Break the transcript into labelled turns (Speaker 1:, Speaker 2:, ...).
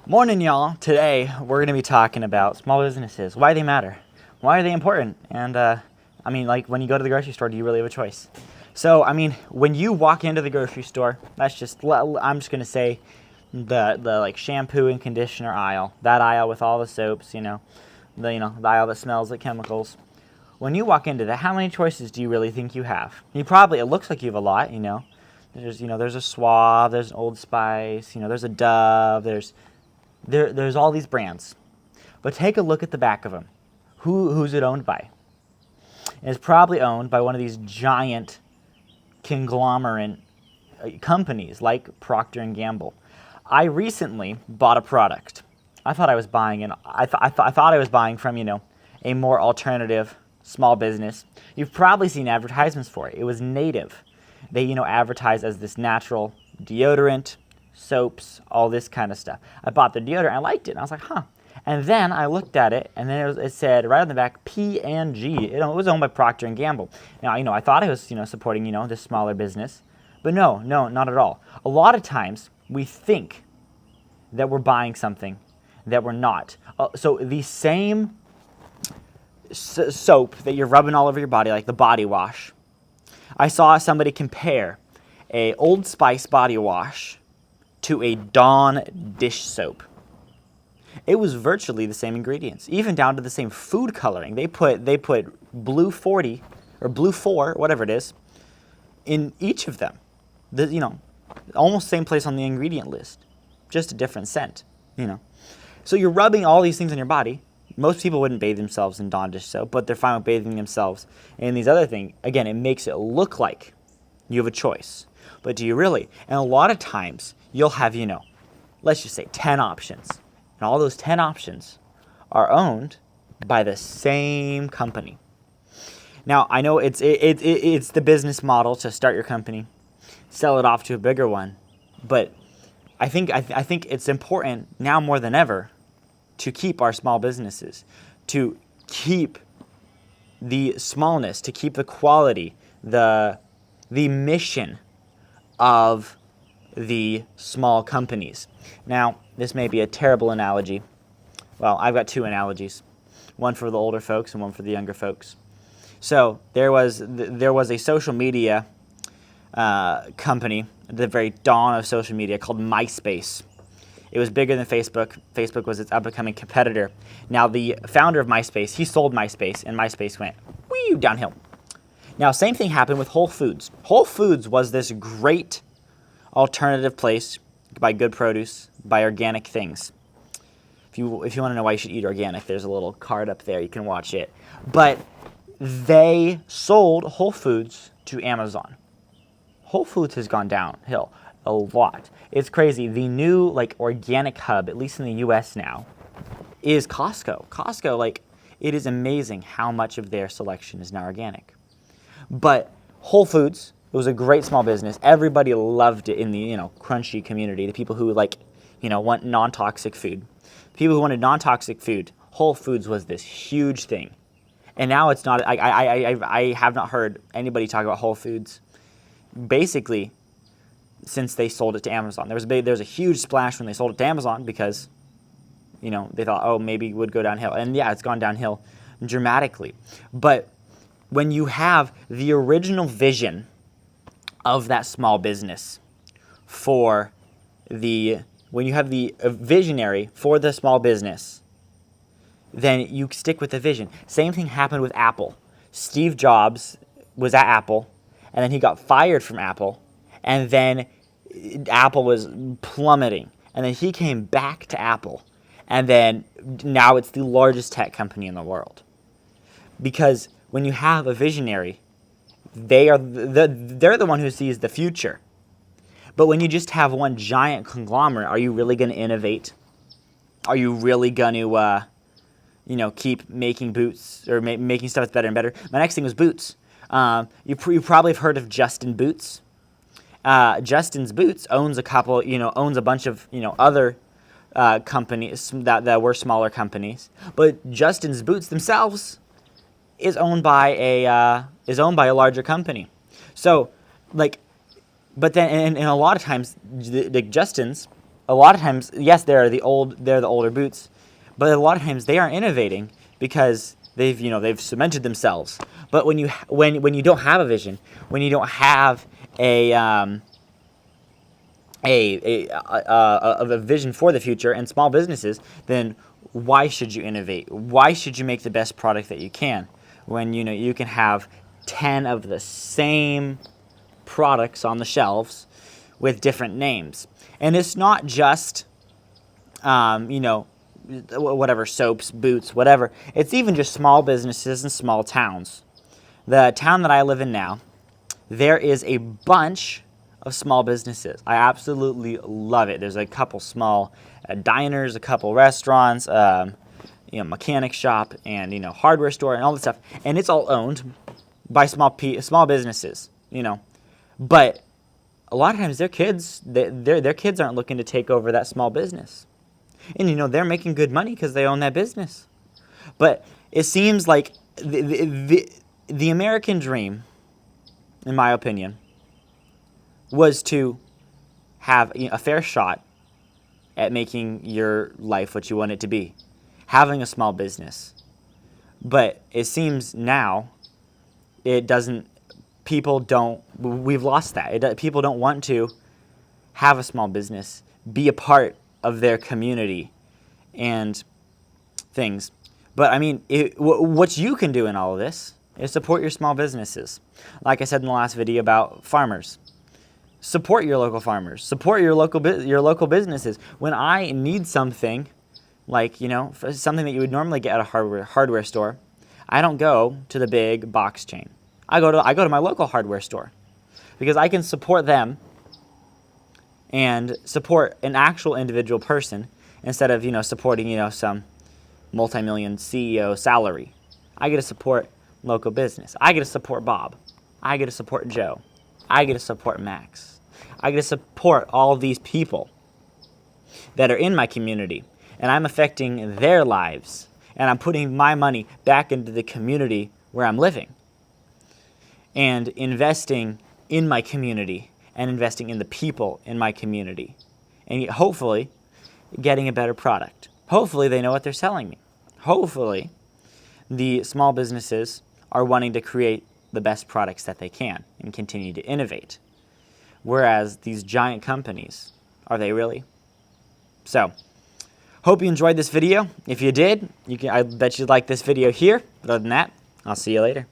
Speaker 1: Morning, y'all. Today, we're going to be talking about small businesses, why they matter, why are they important, and, like, when you go to the grocery store, do you really have a choice? So, when you walk into the grocery store, I'm just going to say the shampoo and conditioner aisle, that aisle with all the soaps, the aisle that smells like chemicals. When you walk into that, how many choices do you really think you have? It looks like you have a lot, There's a Suave, there's an Old Spice, there's a Dove, there's all these brands, but take a look at the back of them. Who's it owned by? It's probably owned by one of these giant conglomerate companies like Procter and Gamble. I recently bought a product. I thought I was buying I thought I was buying from a more alternative small business. You've probably seen advertisements for it. It was Native. They advertise as this natural deodorant, soaps, all this kind of stuff. I bought the deodorant. I liked it. And I was like, huh. And then I looked at it, and then it said right on the back, P&G. It was owned by Procter and Gamble. Now, I thought I was, supporting, this smaller business, but no, not at all. A lot of times we think that we're buying something that we're not. So the same soap that you're rubbing all over your body, like the body wash, I saw somebody compare a Old Spice body wash to a Dawn dish soap. It was virtually the same ingredients, even down to the same food coloring. They put blue 40 or blue 4, whatever it is, in each of them. Almost same place on the ingredient list, just a different scent. So you're rubbing all these things on your body. Most people wouldn't bathe themselves in Dawn dish soap, but they're fine with bathing themselves in these other things. Again, it makes it look like you have a choice. But do you really? And a lot of times, you'll have, let's just say 10 options. And all those 10 options are owned by the same company. Now, I know it's the business model to start your company, sell it off to a bigger one. But I think it's important now more than ever to keep our small businesses, to keep the smallness, to keep the quality, the mission of the small companies. Now, this may be a terrible analogy. Well, I've got two analogies, one for the older folks and one for the younger folks. So there was a social media company at the very dawn of social media called MySpace. It was bigger than Facebook. Facebook was its up-and-coming competitor. Now, the founder of MySpace, he sold MySpace, and MySpace went downhill. Now, same thing happened with Whole Foods. Whole Foods was this great alternative place to buy good produce, buy organic things. If you want to know why you should eat organic, there's a little card up there. You can watch it. But they sold Whole Foods to Amazon. Whole Foods has gone downhill a lot. It's crazy. The new organic hub, at least in the U.S. now, is Costco. Costco, it is amazing how much of their selection is now organic. But Whole Foods, it was a great small business. Everybody loved it in the crunchy community. The people who want non-toxic food. People who wanted non-toxic food. Whole Foods was this huge thing, and now it's not. I have not heard anybody talk about Whole Foods, basically, since they sold it to Amazon. There was a huge splash when they sold it to Amazon because, they thought, oh, maybe it would go downhill, and yeah, it's gone downhill dramatically. But when you have the original vision of that small business when you have the visionary for the small business, then you stick with the vision. Same thing happened with Apple. Steve Jobs was at Apple, and then he got fired from Apple, and then Apple was plummeting, and then he came back to Apple, and then now it's the largest tech company in the world. Because when you have a visionary, they're the one who sees the future. But when you just have one giant conglomerate, are you really going to innovate? Are you really going to, keep making boots or making stuff that's better and better? My next thing was boots. You probably have heard of Justin Boots. Justin's Boots owns a bunch of other companies that were smaller companies, but Justin's Boots themselves is owned by a larger company. So, but then and a lot of times, the Justin's a lot of times, yes, they're the older boots, but a lot of times they aren't innovating because they've cemented themselves. But when you don't have a vision, when you don't have a vision for the future and small businesses, then why should you innovate? Why should you make the best product that you can when you can have 10 of the same products on the shelves with different names? And it's not just whatever, soaps, boots, whatever. It's even just small businesses and small towns. The town that I live in now, there is a bunch of small businesses. I absolutely love it. There's a couple small diners, a couple restaurants, mechanic shop, and hardware store, and all this stuff. And it's all owned by small businesses. But a lot of times their kids aren't looking to take over that small business, and they're making good money because they own that business. But it seems like the American dream, in my opinion, was to have a fair shot at making your life what you want it to be, having a small business. But it seems now it doesn't. We've lost that. People don't want to have a small business, be a part of their community and things. But I mean, what you can do in all of this is support your small businesses. Like I said in the last video about farmers. Support your local farmers. Support your local businesses. When I need something, like something that you would normally get at a hardware store, I don't go to the big box chain. I go to my local hardware store because I can support them and support an actual individual person instead of supporting some multi-million CEO salary. I get to support local business. I get to support Bob. I get to support Joe. I get to support Max. I get to support all these people that are in my community, and I'm affecting their lives, and I'm putting my money back into the community where I'm living and investing in my community and investing in the people in my community and hopefully getting a better product. Hopefully they know what they're selling me. Hopefully the small businesses are wanting to create the best products that they can and continue to innovate. Whereas these giant companies, are they really? So, hope you enjoyed this video. If you did, I bet you'd like this video here. But other than that, I'll see you later.